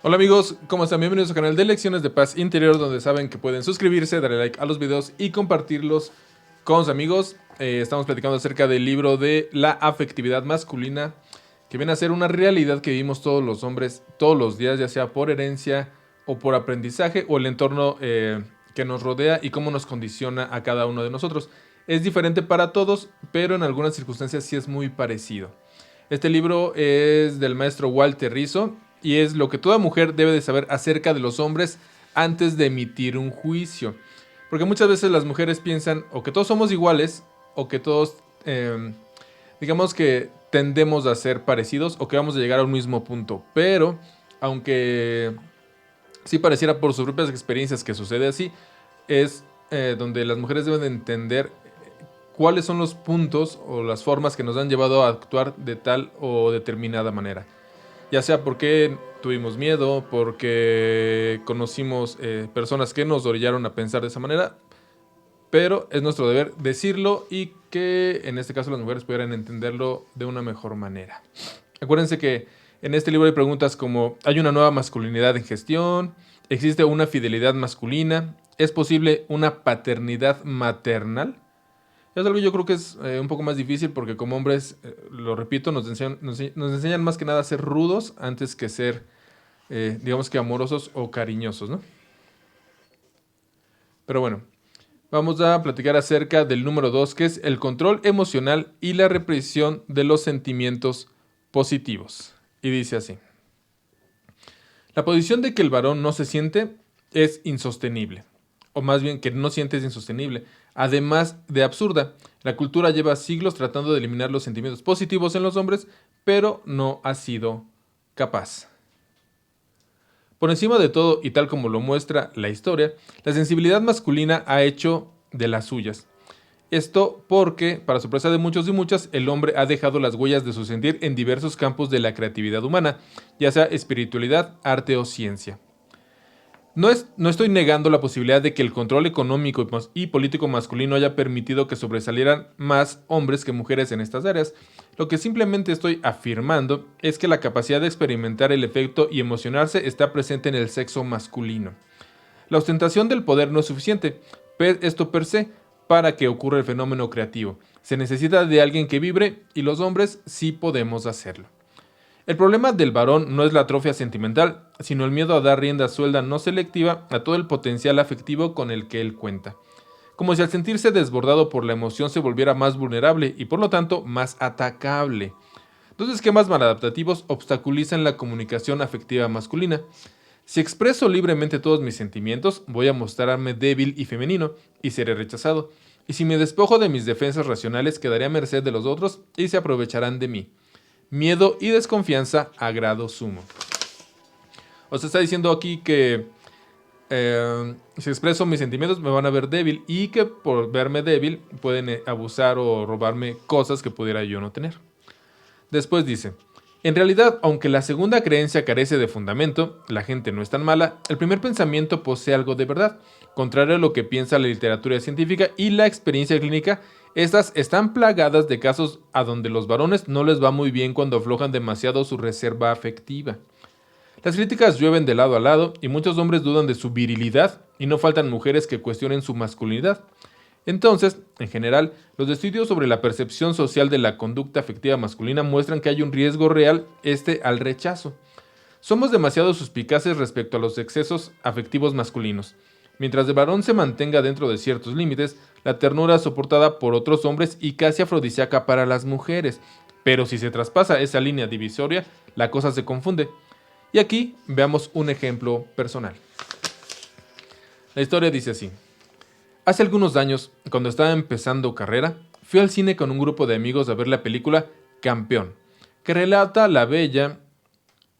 Hola amigos, ¿cómo están? Bienvenidos al canal de Lecciones de Paz Interior, donde saben que pueden suscribirse, darle like a los videos y compartirlos con sus amigos. Estamos platicando acerca del libro de la afectividad masculina, que viene a ser una realidad que vivimos todos los hombres todos los días, ya sea por herencia o por aprendizaje o el entorno que nos rodea y cómo nos condiciona a cada uno de nosotros. Es diferente para todos, pero en algunas circunstancias sí es muy parecido. Este libro es del maestro Walter Rizzo y es lo que toda mujer debe de saber acerca de los hombres antes de emitir un juicio. Porque muchas veces las mujeres piensan o que todos somos iguales o que todos, digamos que tendemos a ser parecidos o que vamos a llegar a un mismo punto. Pero, aunque sí pareciera por sus propias experiencias que sucede así, es donde las mujeres deben de entender cuáles son los puntos o las formas que nos han llevado a actuar de tal o determinada manera. Ya sea porque tuvimos miedo, porque conocimos personas que nos orillaron a pensar de esa manera, pero es nuestro deber decirlo y que en este caso las mujeres pudieran entenderlo de una mejor manera. Acuérdense que en este libro hay preguntas como: ¿hay una nueva masculinidad en gestión? ¿Existe una fidelidad masculina? ¿Es posible una paternidad maternal? Es algo yo creo que es un poco más difícil porque como hombres, lo repito, nos enseñan más que nada a ser rudos antes que ser, digamos que amorosos o cariñosos, ¿no? Pero bueno, vamos a platicar acerca del número 2, que es el control emocional y la represión de los sentimientos positivos. Y dice así: la posición de que el varón no se siente es insostenible. O más bien que no siente es insostenible. Además de absurda, la cultura lleva siglos tratando de eliminar los sentimientos positivos en los hombres, pero no ha sido capaz. Por encima de todo, y tal como lo muestra la historia, la sensibilidad masculina ha hecho de las suyas. Esto porque, para sorpresa de muchos y muchas, el hombre ha dejado las huellas de su sentir en diversos campos de la creatividad humana, ya sea espiritualidad, arte o ciencia. No estoy negando la posibilidad de que el control económico y político masculino haya permitido que sobresalieran más hombres que mujeres en estas áreas. Lo que simplemente estoy afirmando es que la capacidad de experimentar el efecto y emocionarse está presente en el sexo masculino. La ostentación del poder no es suficiente, esto per se, para que ocurra el fenómeno creativo. Se necesita de alguien que vibre y los hombres sí podemos hacerlo. El problema del varón no es la atrofia sentimental, sino el miedo a dar rienda suelta no selectiva a todo el potencial afectivo con el que él cuenta. Como si al sentirse desbordado por la emoción se volviera más vulnerable y por lo tanto más atacable. Dos esquemas maladaptativos obstaculizan la comunicación afectiva masculina. Si expreso libremente todos mis sentimientos, voy a mostrarme débil y femenino y seré rechazado. Y si me despojo de mis defensas racionales, quedaré a merced de los otros y se aprovecharán de mí. Miedo y desconfianza a grado sumo. O sea, está diciendo aquí que si expreso mis sentimientos me van a ver débil y que por verme débil pueden abusar o robarme cosas que pudiera yo no tener. Después dice: en realidad, aunque la segunda creencia carece de fundamento, la gente no es tan mala, el primer pensamiento posee algo de verdad. Contrario a lo que piensa la literatura científica y la experiencia clínica, estas están plagadas de casos a donde los varones no les va muy bien cuando aflojan demasiado su reserva afectiva. Las críticas llueven de lado a lado y muchos hombres dudan de su virilidad y no faltan mujeres que cuestionen su masculinidad. Entonces, en general, los estudios sobre la percepción social de la conducta afectiva masculina muestran que hay un riesgo real al rechazo. Somos demasiado suspicaces respecto a los excesos afectivos masculinos. Mientras el varón se mantenga dentro de ciertos límites, la ternura es soportada por otros hombres y casi afrodisíaca para las mujeres. Pero si se traspasa esa línea divisoria, la cosa se confunde. Y aquí veamos un ejemplo personal. La historia dice así: hace algunos años, cuando estaba empezando carrera, fui al cine con un grupo de amigos a ver la película Campeón, que relata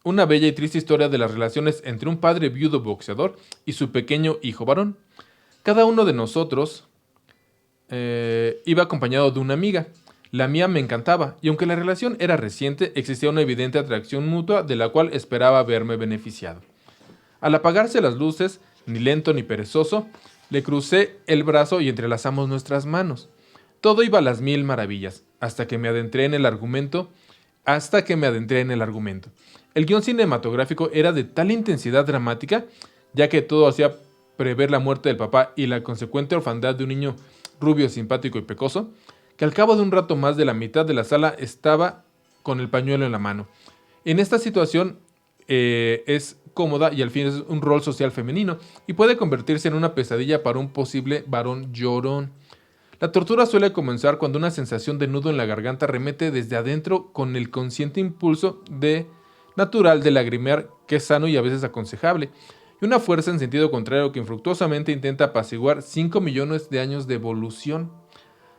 una bella y triste historia de las relaciones entre un padre viudo boxeador y su pequeño hijo varón. Cada uno de nosotros iba acompañado de una amiga. La mía me encantaba, y aunque la relación era reciente, existía una evidente atracción mutua de la cual esperaba verme beneficiado. Al apagarse las luces, ni lento ni perezoso, le crucé el brazo y entrelazamos nuestras manos. Todo iba a las mil maravillas, hasta que me adentré en el argumento hasta que me adentré en el argumento. El guión cinematográfico era de tal intensidad dramática, ya que todo hacía prever la muerte del papá y la consecuente orfandad de un niño rubio, simpático y pecoso, que al cabo de un rato más de la mitad de la sala estaba con el pañuelo en la mano. En esta situación es cómoda y al fin es un rol social femenino y puede convertirse en una pesadilla para un posible varón llorón. La tortura suele comenzar cuando una sensación de nudo en la garganta remete desde adentro con el consciente impulso natural de lagrimear, que es sano y a veces aconsejable, y una fuerza en sentido contrario que infructuosamente intenta apaciguar 5 millones de años de evolución.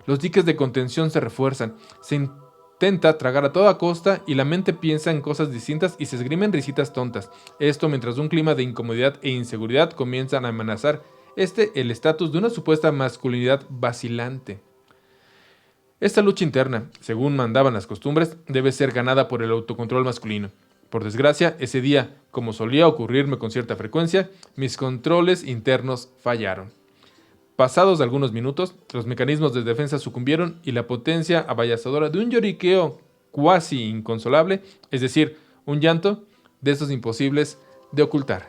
Los diques de contención se refuerzan, se intenta tragar a toda costa y la mente piensa en cosas distintas y se esgrimen risitas tontas. Esto mientras un clima de incomodidad e inseguridad comienzan a amenazar el estatus de una supuesta masculinidad vacilante. Esta lucha interna, según mandaban las costumbres, debe ser ganada por el autocontrol masculino. Por desgracia, ese día, como solía ocurrirme con cierta frecuencia, mis controles internos fallaron. Pasados algunos minutos, los mecanismos de defensa sucumbieron y la potencia avasalladora de un lloriqueo cuasi inconsolable, es decir, un llanto de estos imposibles de ocultar.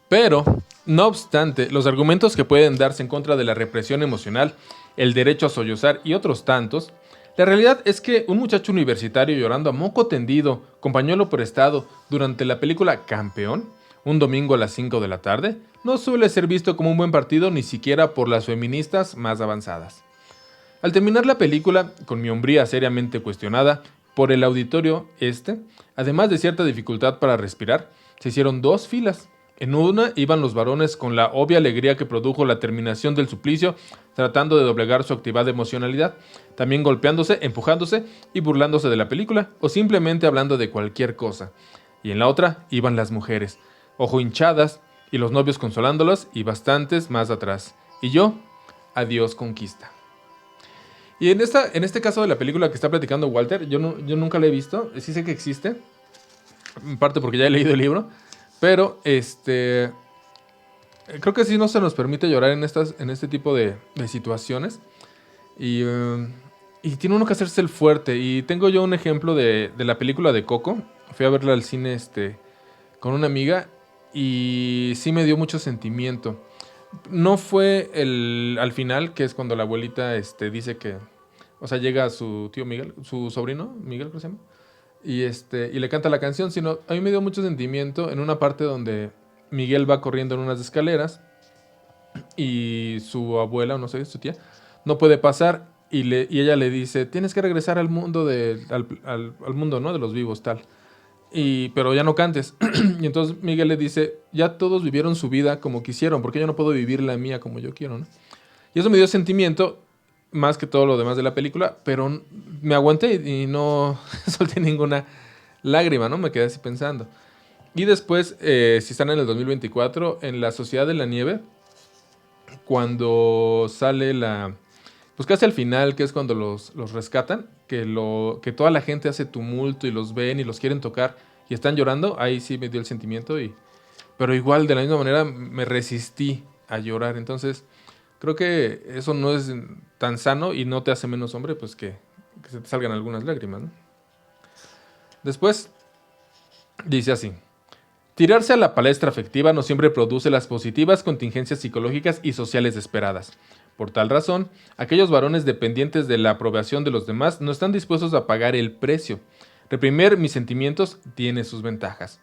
Pero, no obstante, los argumentos que pueden darse en contra de la represión emocional, el derecho a sollozar y otros tantos, la realidad es que un muchacho universitario llorando a moco tendido, con pañuelo prestado, durante la película Campeón, un domingo a las 5 de la tarde, no suele ser visto como un buen partido ni siquiera por las feministas más avanzadas. Al terminar la película, con mi hombría seriamente cuestionada por el auditorio además de cierta dificultad para respirar, se hicieron 2 filas. En una iban los varones con la obvia alegría que produjo la terminación del suplicio, tratando de doblegar su activada emocionalidad, también golpeándose, empujándose y burlándose de la película, o simplemente hablando de cualquier cosa. Y en la otra iban las mujeres, ojo hinchadas, y los novios consolándolas, y bastantes más atrás. Y yo, adiós conquista. Y en este caso de la película que está platicando Walter, yo nunca la he visto, sí sé que existe, en parte porque ya he leído el libro, pero creo que sí no se nos permite llorar en este tipo de situaciones. Y tiene uno que hacerse el fuerte. Y tengo yo un ejemplo de la película de Coco. Fui a verla al cine con una amiga y sí me dio mucho sentimiento. No fue al final, que es cuando la abuelita dice que... O sea, llega su tío Miguel, su sobrino, Miguel, ¿cómo se llama? Y le canta la canción, sino a mí me dio mucho sentimiento en una parte donde Miguel va corriendo en unas escaleras y su abuela, o no sé, su tía, no puede pasar y ella le dice, tienes que regresar al mundo al mundo, ¿no? De los vivos, tal. Pero ya no cantes. Y entonces Miguel le dice, ya todos vivieron su vida como quisieron, porque yo no puedo vivir la mía como yo quiero, ¿no? Y eso me dio sentimiento, más que todo lo demás de la película, pero me aguanté y no solté ninguna lágrima, ¿no? Me quedé así pensando. Y después, si están en el 2024, en la Sociedad de la Nieve, cuando sale pues casi al final, que es cuando los rescatan, que toda la gente hace tumulto y los ven y los quieren tocar y están llorando, ahí sí me dio el sentimiento, pero igual, de la misma manera, me resistí a llorar. Entonces, creo que eso no es tan sano y no te hace menos hombre, pues que se te salgan algunas lágrimas, ¿no? Después, dice así. Tirarse a la palestra afectiva no siempre produce las positivas contingencias psicológicas y sociales esperadas. Por tal razón, aquellos varones dependientes de la aprobación de los demás no están dispuestos a pagar el precio. Reprimir mis sentimientos tiene sus ventajas.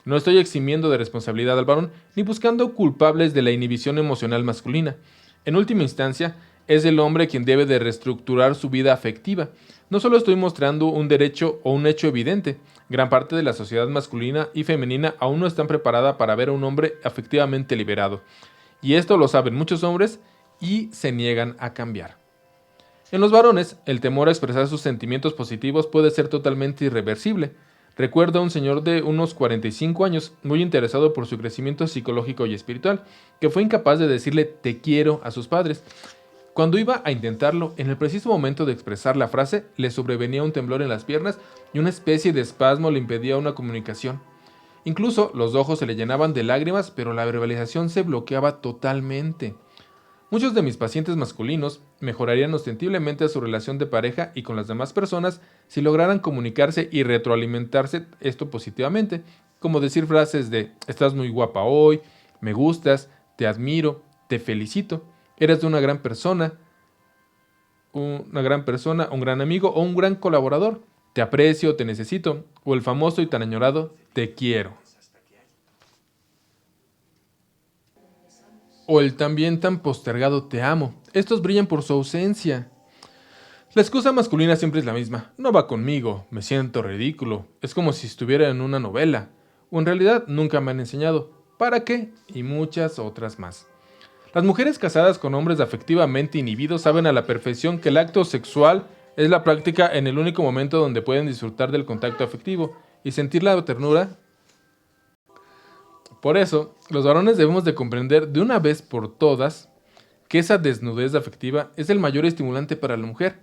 No estoy eximiendo de responsabilidad al varón ni buscando culpables de la inhibición emocional masculina. En última instancia, es el hombre quien debe de reestructurar su vida afectiva. No solo estoy mostrando un derecho o un hecho evidente, gran parte de la sociedad masculina y femenina aún no están preparada para ver a un hombre afectivamente liberado. Y esto lo saben muchos hombres y se niegan a cambiar. En los varones, el temor a expresar sus sentimientos positivos puede ser totalmente irreversible. Recuerdo a un señor de unos 45 años, muy interesado por su crecimiento psicológico y espiritual, que fue incapaz de decirle te quiero a sus padres. Cuando iba a intentarlo, en el preciso momento de expresar la frase, le sobrevenía un temblor en las piernas y una especie de espasmo le impedía una comunicación. Incluso los ojos se le llenaban de lágrimas, pero la verbalización se bloqueaba totalmente. Muchos de mis pacientes masculinos mejorarían ostensiblemente su relación de pareja y con las demás personas si lograran comunicarse y retroalimentarse esto positivamente, como decir frases de estás muy guapa hoy, me gustas, te admiro, te felicito, eres una gran persona, un gran amigo o un gran colaborador, te aprecio, te necesito, o el famoso y tan añorado te quiero. O el también tan postergado te amo. Estos brillan por su ausencia. La excusa masculina siempre es la misma. No va conmigo, me siento ridículo. Es como si estuviera en una novela. O en realidad nunca me han enseñado. ¿Para qué? Y muchas otras más. Las mujeres casadas con hombres afectivamente inhibidos saben a la perfección que el acto sexual es la práctica en el único momento donde pueden disfrutar del contacto afectivo y sentir la ternura. Por eso, los varones debemos de comprender de una vez por todas que esa desnudez afectiva es el mayor estimulante para la mujer.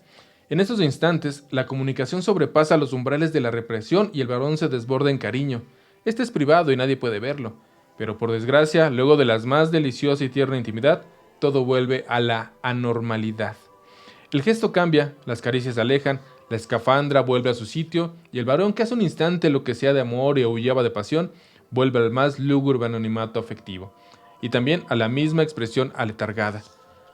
En esos instantes, la comunicación sobrepasa los umbrales de la represión y el varón se desborda en cariño. Este es privado y nadie puede verlo. Pero por desgracia, luego de la más deliciosa y tierna intimidad, todo vuelve a la anormalidad. El gesto cambia, las caricias se alejan, la escafandra vuelve a su sitio y el varón que hace un instante lo que sea de amor y aullaba de pasión, vuelve al más lúgubre anonimato afectivo. Y también a la misma expresión aletargada.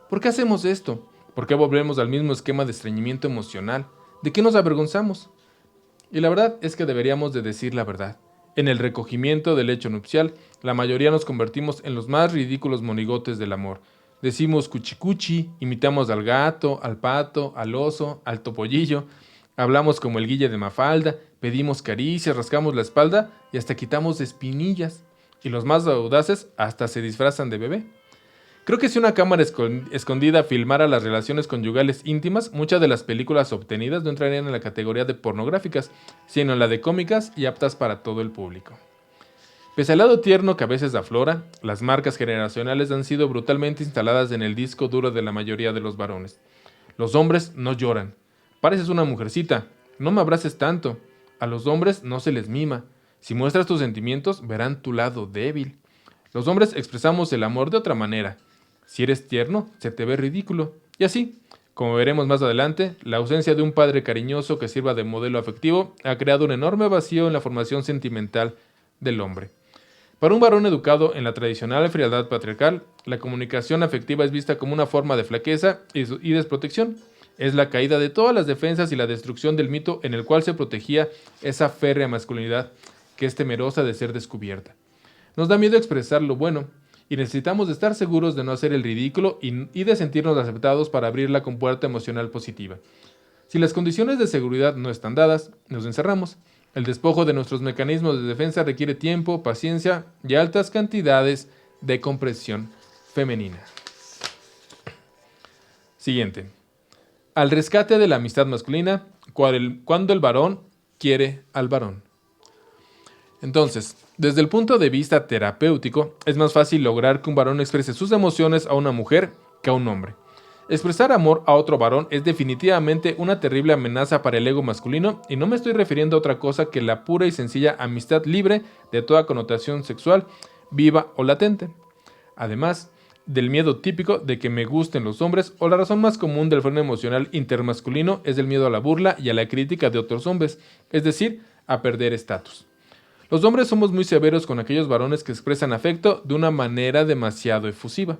¿Por qué hacemos esto? ¿Por qué volvemos al mismo esquema de estreñimiento emocional? ¿De qué nos avergonzamos? Y la verdad es que deberíamos de decir la verdad. En el recogimiento del lecho nupcial, la mayoría nos convertimos en los más ridículos monigotes del amor. Decimos cuchicuchi, imitamos al gato, al pato, al oso, al topollillo, hablamos como el Guille de Mafalda, pedimos caricias, rascamos la espalda y hasta quitamos espinillas. Y los más audaces hasta se disfrazan de bebé. Creo que si una cámara escondida filmara las relaciones conyugales íntimas, muchas de las películas obtenidas no entrarían en la categoría de pornográficas, sino en la de cómicas y aptas para todo el público. Pese al lado tierno que a veces aflora, las marcas generacionales han sido brutalmente instaladas en el disco duro de la mayoría de los varones. Los hombres no lloran. Pareces una mujercita. No me abraces tanto. A los hombres no se les mima. Si muestras tus sentimientos, verán tu lado débil. Los hombres expresamos el amor de otra manera. Si eres tierno, se te ve ridículo. Y así, como veremos más adelante, la ausencia de un padre cariñoso que sirva de modelo afectivo ha creado un enorme vacío en la formación sentimental del hombre. Para un varón educado en la tradicional frialdad patriarcal, la comunicación afectiva es vista como una forma de flaqueza y desprotección. Es la caída de todas las defensas y la destrucción del mito en el cual se protegía esa férrea masculinidad que es temerosa de ser descubierta. Nos da miedo expresar lo bueno, y necesitamos de estar seguros de no hacer el ridículo y de sentirnos aceptados para abrir la compuerta emocional positiva. Si las condiciones de seguridad no están dadas, nos encerramos. El despojo de nuestros mecanismos de defensa requiere tiempo, paciencia y altas cantidades de compresión femenina. Siguiente. Al rescate de la amistad masculina, cuando el varón quiere al varón. Entonces, desde el punto de vista terapéutico, es más fácil lograr que un varón exprese sus emociones a una mujer que a un hombre. Expresar amor a otro varón es definitivamente una terrible amenaza para el ego masculino y no me estoy refiriendo a otra cosa que la pura y sencilla amistad libre de toda connotación sexual, viva o latente. Además del miedo típico de que me gusten los hombres, o la razón más común del freno emocional intermasculino es el miedo a la burla y a la crítica de otros hombres, es decir, a perder estatus. Los hombres somos muy severos con aquellos varones que expresan afecto de una manera demasiado efusiva.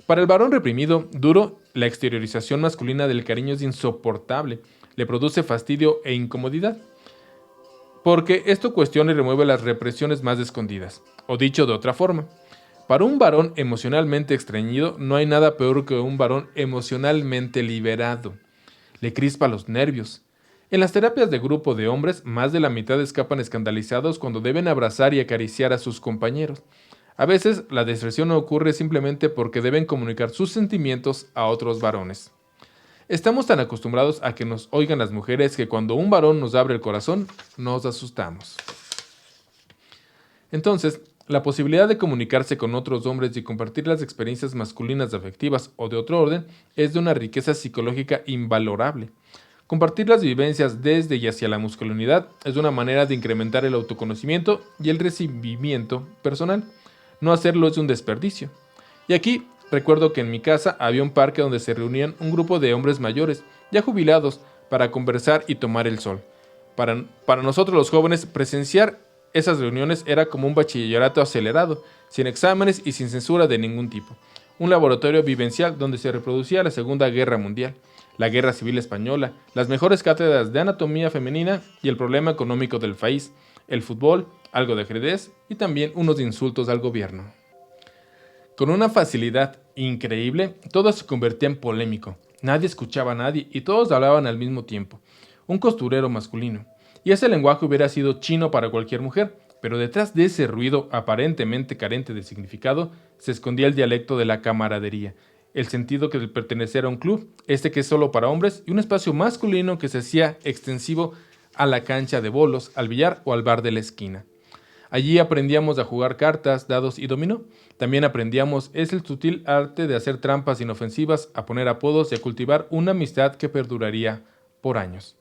Para el varón reprimido, duro, la exteriorización masculina del cariño es insoportable, le produce fastidio e incomodidad, porque esto cuestiona y remueve las represiones más escondidas. O dicho de otra forma, para un varón emocionalmente estreñido no hay nada peor que un varón emocionalmente liberado. Le crispa los nervios. En las terapias de grupo de hombres, más de la mitad escapan escandalizados cuando deben abrazar y acariciar a sus compañeros. A veces, la deserción ocurre simplemente porque deben comunicar sus sentimientos a otros varones. Estamos tan acostumbrados a que nos oigan las mujeres que cuando un varón nos abre el corazón, nos asustamos. Entonces, la posibilidad de comunicarse con otros hombres y compartir las experiencias masculinas afectivas o de otro orden es de una riqueza psicológica invalorable. Compartir las vivencias desde y hacia la masculinidad es una manera de incrementar el autoconocimiento y el recibimiento personal. No hacerlo es un desperdicio. Y aquí Recuerdo que en mi casa había un parque donde se reunían un grupo de hombres mayores, ya jubilados, para conversar y tomar el sol. Para nosotros los jóvenes, presenciar esas reuniones era como un bachillerato acelerado, sin exámenes y sin censura de ningún tipo. Un laboratorio vivencial donde se reproducía la Segunda Guerra Mundial, la Guerra Civil Española, las mejores cátedras de anatomía femenina y el problema económico del país, el fútbol, algo de ajedrez y también unos insultos al gobierno. Con una facilidad increíble, todo se convertía en polémico. Nadie escuchaba a nadie y todos hablaban al mismo tiempo. Un costurero masculino. Y ese lenguaje hubiera sido chino para cualquier mujer, pero detrás de ese ruido aparentemente carente de significado se escondía el dialecto de la camaradería, el sentido que de pertenecer a un club, este que es solo para hombres, y un espacio masculino que se hacía extensivo a la cancha de bolos, al billar o al bar de la esquina. Allí aprendíamos a jugar cartas, dados y dominó. También aprendíamos el sutil arte de hacer trampas inofensivas, a poner apodos y a cultivar una amistad que perduraría por años.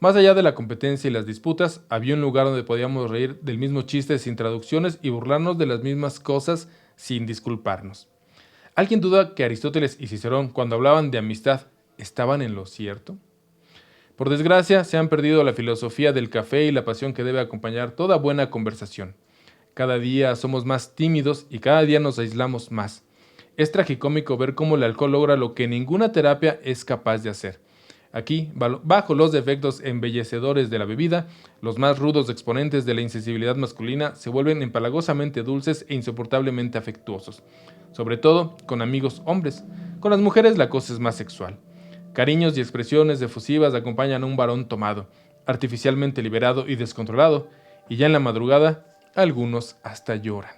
Más allá de la competencia y las disputas, había un lugar donde podíamos reír del mismo chiste sin traducciones y burlarnos de las mismas cosas sin disculparnos. ¿Alguien duda que Aristóteles y Cicerón, cuando hablaban de amistad, estaban en lo cierto? Por desgracia, se han perdido la filosofía del café y la pasión que debe acompañar toda buena conversación. Cada día somos más tímidos y cada día nos aislamos más. Es tragicómico ver cómo el alcohol logra lo que ninguna terapia es capaz de hacer. Aquí, bajo los defectos embellecedores de la bebida, los más rudos exponentes de la insensibilidad masculina se vuelven empalagosamente dulces e insoportablemente afectuosos. Sobre todo con amigos hombres. Con las mujeres la cosa es más sexual. Cariños y expresiones efusivas acompañan a un varón tomado, artificialmente liberado y descontrolado, y ya en la madrugada, algunos hasta lloran.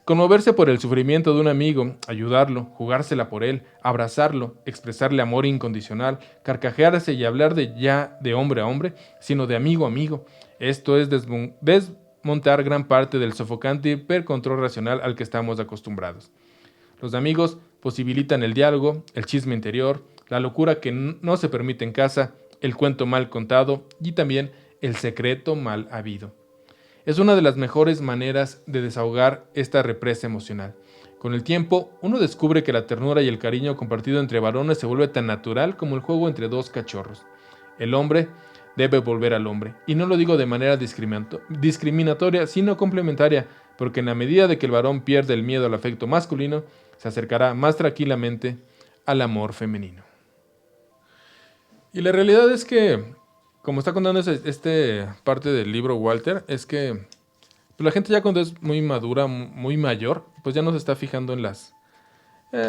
Conmoverse por el sufrimiento de un amigo, ayudarlo, jugársela por él, abrazarlo, expresarle amor incondicional, carcajearse y hablar ya de hombre a hombre, sino de amigo a amigo. Esto es desmontar gran parte del sofocante hipercontrol racional al que estamos acostumbrados. Los amigos posibilitan el diálogo, el chisme interior, la locura que no se permite en casa, el cuento mal contado y también el secreto mal habido. Es una de las mejores maneras de desahogar esta represa emocional. Con el tiempo, uno descubre que la ternura y el cariño compartido entre varones se vuelve tan natural como el juego entre dos cachorros. El hombre debe volver al hombre, y no lo digo de manera discriminatoria, sino complementaria, porque en la medida de que el varón pierde el miedo al afecto masculino, se acercará más tranquilamente al amor femenino. Y la realidad es que, como está contando este parte del libro Walter, es que pues la gente ya cuando es muy madura, muy mayor, pues ya no se está fijando en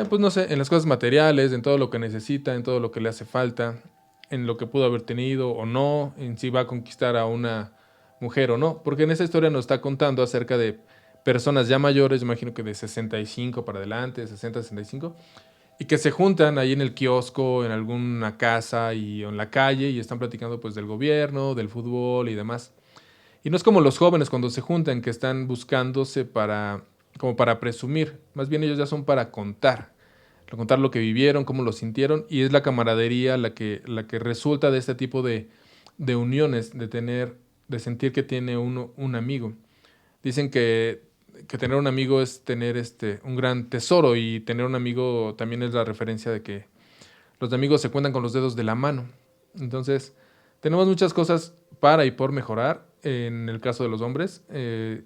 pues no sé, en las cosas materiales, en todo lo que necesita, en todo lo que le hace falta, en lo que pudo haber tenido o no, en si va a conquistar a una mujer o no, porque en esa historia nos está contando acerca de personas ya mayores, imagino que de 65 para adelante, 60, 65, y que se juntan ahí en el kiosco, en alguna casa y en la calle y están platicando pues del gobierno, del fútbol y demás. Y no es como los jóvenes cuando se juntan que están buscándose como para presumir, más bien ellos ya son para contar lo que vivieron, cómo lo sintieron, y es la camaradería la que resulta de este tipo de uniones, de sentir que tiene uno un amigo. Dicen que tener un amigo es tener un gran tesoro, y tener un amigo también es la referencia de que los amigos se cuentan con los dedos de la mano. Entonces, tenemos muchas cosas para y por mejorar en el caso de los hombres,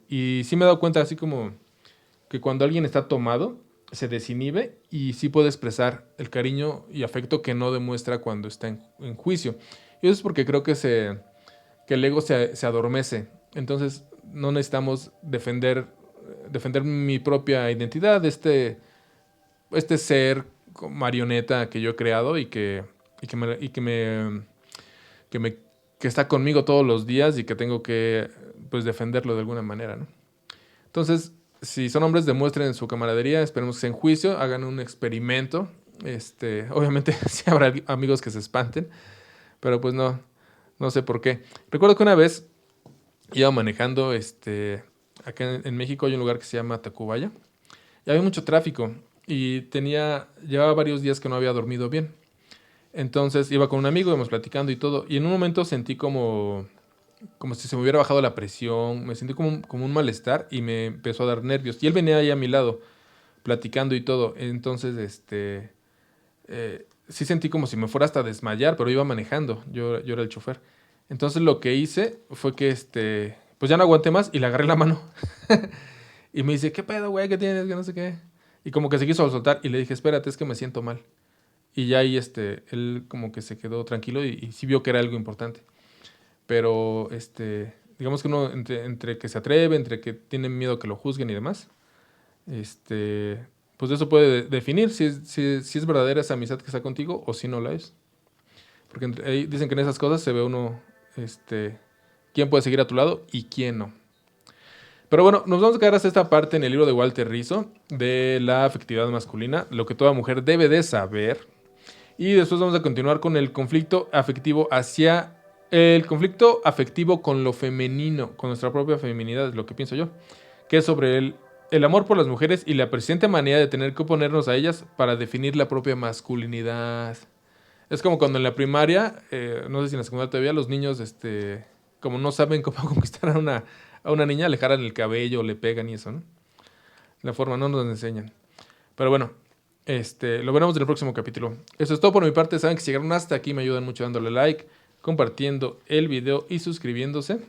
y sí me he dado cuenta así como que cuando alguien está tomado, se desinhibe y sí puede expresar el cariño y afecto que no demuestra cuando está en juicio. Y eso es porque creo que el ego se adormece. Entonces no necesitamos defender mi propia identidad, este ser marioneta que yo he creado que está conmigo todos los días y que tengo que pues defenderlo de alguna manera, ¿no? Entonces, si son hombres, demuestren su camaradería, esperemos que sea en juicio, hagan un experimento. Obviamente sí habrá amigos que se espanten, pero pues no sé por qué. Recuerdo que una vez iba manejando, acá en México hay un lugar que se llama Tacubaya, y había mucho tráfico, y llevaba varios días que no había dormido bien. Entonces iba con un amigo, íbamos platicando y todo, y en un momento sentí como si se me hubiera bajado la presión, me sentí como un malestar y me empezó a dar nervios. Y él venía ahí a mi lado, platicando y todo. Entonces, sí sentí como si me fuera hasta a desmayar, pero iba manejando. Yo era el chofer. Entonces lo que hice fue que, pues ya no aguanté más y le agarré la mano. Y me dice, ¿qué pedo, güey? ¿Qué tienes? Que no sé qué. Y como que se quiso soltar y le dije, espérate, es que me siento mal. Y ya ahí, él como que se quedó tranquilo y sí vio que era algo importante. Pero, digamos que uno entre que se atreve, entre que tiene miedo que lo juzguen y demás, pues eso puede definir si es verdadera esa amistad que está contigo o si no la es. Porque ahí dicen que en esas cosas se ve uno, quién puede seguir a tu lado y quién no. Pero bueno, nos vamos a quedar hasta esta parte en el libro de Walter Rizzo de la afectividad masculina, lo que toda mujer debe de saber. Y después vamos a continuar con el conflicto afectivo con lo femenino, con nuestra propia feminidad, es lo que pienso yo, que es sobre el amor por las mujeres y la persistente manera de tener que oponernos a ellas para definir la propia masculinidad. Es como cuando en la primaria, no sé si en la secundaria todavía, los niños, como no saben cómo conquistar a una niña, le jalan el cabello, le pegan y eso, ¿no? La forma no nos enseñan. Pero bueno, lo veremos en el próximo capítulo. Eso es todo por mi parte. Saben que si llegaron hasta aquí me ayudan mucho dándole like, compartiendo el video y suscribiéndose.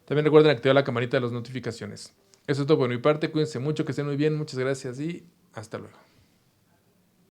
También recuerden activar la campanita de las notificaciones. Eso es todo por mi parte. Cuídense mucho, que estén muy bien. Muchas gracias y hasta luego.